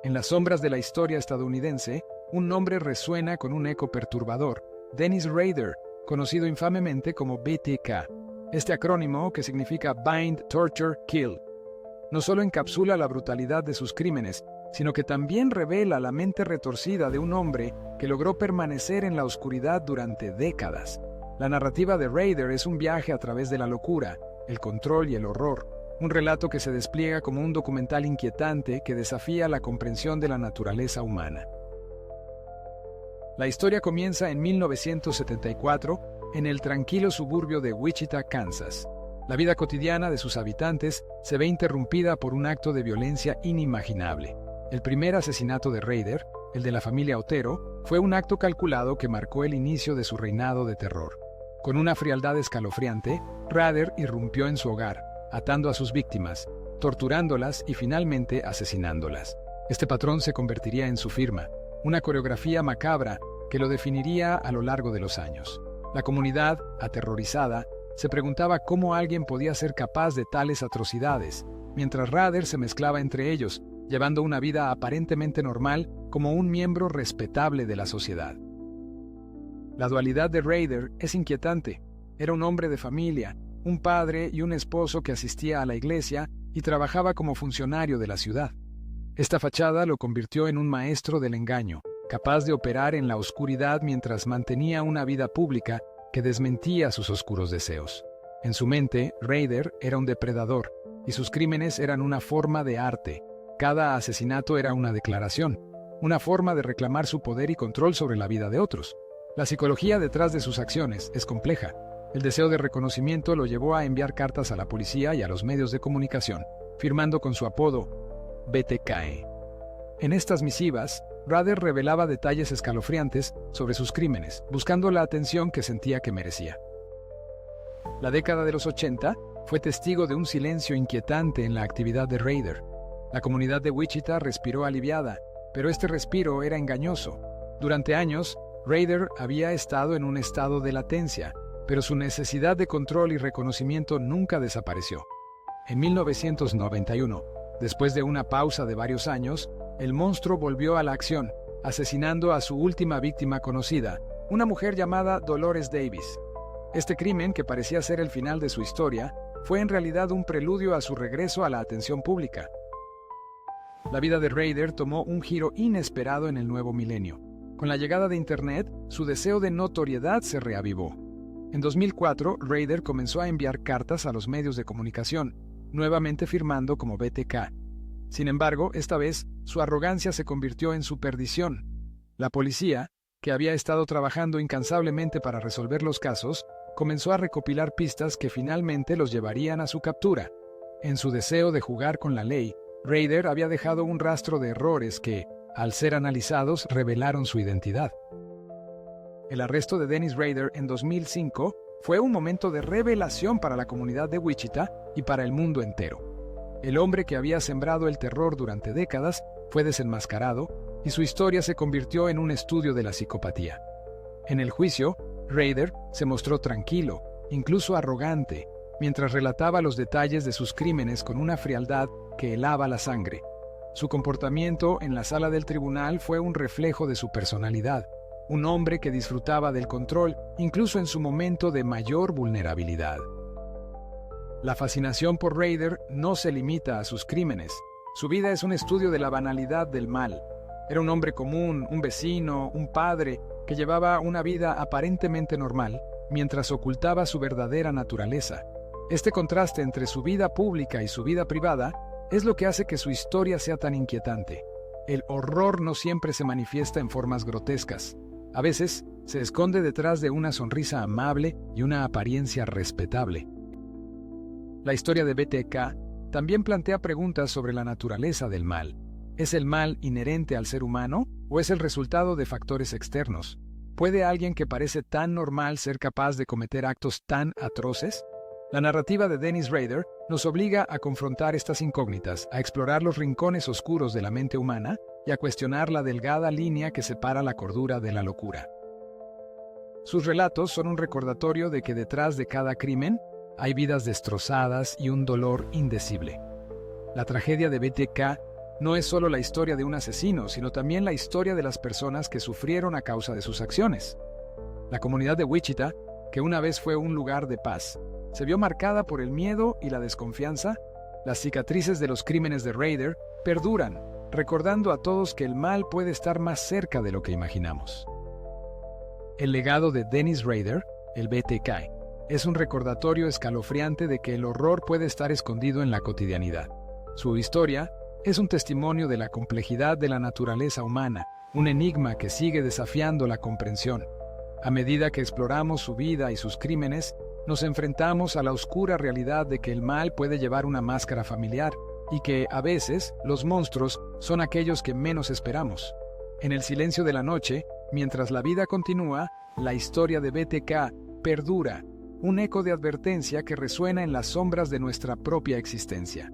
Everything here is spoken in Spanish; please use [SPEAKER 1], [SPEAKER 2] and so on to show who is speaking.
[SPEAKER 1] En las sombras de la historia estadounidense, un nombre resuena con un eco perturbador: Dennis Rader, conocido infamemente como BTK. Este acrónimo, que significa Bind, Torture, Kill, no solo encapsula la brutalidad de sus crímenes, sino que también revela la mente retorcida de un hombre que logró permanecer en la oscuridad durante décadas. La narrativa de Rader es un viaje a través de la locura, el control y el horror, un relato que se despliega como un documental inquietante que desafía la comprensión de la naturaleza humana. La historia comienza en 1974 en el tranquilo suburbio de Wichita, Kansas. La vida cotidiana de sus habitantes se ve interrumpida por un acto de violencia inimaginable. El primer asesinato de Rader, el de la familia Otero, fue un acto calculado que marcó el inicio de su reinado de terror. Con una frialdad escalofriante, Rader irrumpió en su hogar, atando a sus víctimas, torturándolas y finalmente asesinándolas. Este patrón se convertiría en su firma, una coreografía macabra que lo definiría a lo largo de los años. La comunidad, aterrorizada, se preguntaba cómo alguien podía ser capaz de tales atrocidades, mientras Rader se mezclaba entre ellos, llevando una vida aparentemente normal como un miembro respetable de la sociedad. La dualidad de Rader es inquietante. Era un hombre de familia, un padre y un esposo que asistía a la iglesia y trabajaba como funcionario de la ciudad. Esta fachada lo convirtió en un maestro del engaño, capaz de operar en la oscuridad mientras mantenía una vida pública que desmentía sus oscuros deseos. En su mente, Rader era un depredador, y sus crímenes eran una forma de arte. Cada asesinato era una declaración, una forma de reclamar su poder y control sobre la vida de otros. La psicología detrás de sus acciones es compleja. El deseo de reconocimiento lo llevó a enviar cartas a la policía y a los medios de comunicación, firmando con su apodo BTK. En estas misivas, Rader revelaba detalles escalofriantes sobre sus crímenes, buscando la atención que sentía que merecía. La década de los 80 fue testigo de un silencio inquietante en la actividad de Rader. La comunidad de Wichita respiró aliviada, pero este respiro era engañoso. Durante años, Rader había estado en un estado de latencia, pero su necesidad de control y reconocimiento nunca desapareció. En 1991, después de una pausa de varios años, el monstruo volvió a la acción, asesinando a su última víctima conocida, una mujer llamada Dolores Davis. Este crimen, que parecía ser el final de su historia, fue en realidad un preludio a su regreso a la atención pública. La vida de Rader tomó un giro inesperado en el nuevo milenio. Con la llegada de Internet, su deseo de notoriedad se reavivó. En 2004, Rader comenzó a enviar cartas a los medios de comunicación, nuevamente firmando como BTK. Sin embargo, esta vez, su arrogancia se convirtió en su perdición. La policía, que había estado trabajando incansablemente para resolver los casos, comenzó a recopilar pistas que finalmente los llevarían a su captura. En su deseo de jugar con la ley, Rader había dejado un rastro de errores que, al ser analizados, revelaron su identidad. El arresto de Dennis Rader en 2005 fue un momento de revelación para la comunidad de Wichita y para el mundo entero. El hombre que había sembrado el terror durante décadas fue desenmascarado y su historia se convirtió en un estudio de la psicopatía. En el juicio, Rader se mostró tranquilo, incluso arrogante, mientras relataba los detalles de sus crímenes con una frialdad que helaba la sangre. Su comportamiento en la sala del tribunal fue un reflejo de su personalidad, un hombre que disfrutaba del control incluso en su momento de mayor vulnerabilidad. La fascinación por Rader no se limita a sus crímenes. Su vida es un estudio de la banalidad del mal. Era un hombre común, un vecino, un padre, que llevaba una vida aparentemente normal, mientras ocultaba su verdadera naturaleza. Este contraste entre su vida pública y su vida privada es lo que hace que su historia sea tan inquietante. El horror no siempre se manifiesta en formas grotescas. A veces, se esconde detrás de una sonrisa amable y una apariencia respetable. La historia de BTK también plantea preguntas sobre la naturaleza del mal. ¿Es el mal inherente al ser humano o es el resultado de factores externos? ¿Puede alguien que parece tan normal ser capaz de cometer actos tan atroces? La narrativa de Dennis Rader nos obliga a confrontar estas incógnitas, a explorar los rincones oscuros de la mente humana y a cuestionar la delgada línea que separa la cordura de la locura. Sus relatos son un recordatorio de que detrás de cada crimen hay vidas destrozadas y un dolor indecible. La tragedia de BTK no es solo la historia de un asesino, sino también la historia de las personas que sufrieron a causa de sus acciones. La comunidad de Wichita, que una vez fue un lugar de paz, se vio marcada por el miedo y la desconfianza. Las cicatrices de los crímenes de Rader perduran, recordando a todos que el mal puede estar más cerca de lo que imaginamos. El legado de Dennis Rader, el BTK, es un recordatorio escalofriante de que el horror puede estar escondido en la cotidianidad. Su historia es un testimonio de la complejidad de la naturaleza humana, un enigma que sigue desafiando la comprensión. A medida que exploramos su vida y sus crímenes, nos enfrentamos a la oscura realidad de que el mal puede llevar una máscara familiar y que, a veces, los monstruos son aquellos que menos esperamos. En el silencio de la noche, mientras la vida continúa, la historia de BTK perdura, un eco de advertencia que resuena en las sombras de nuestra propia existencia.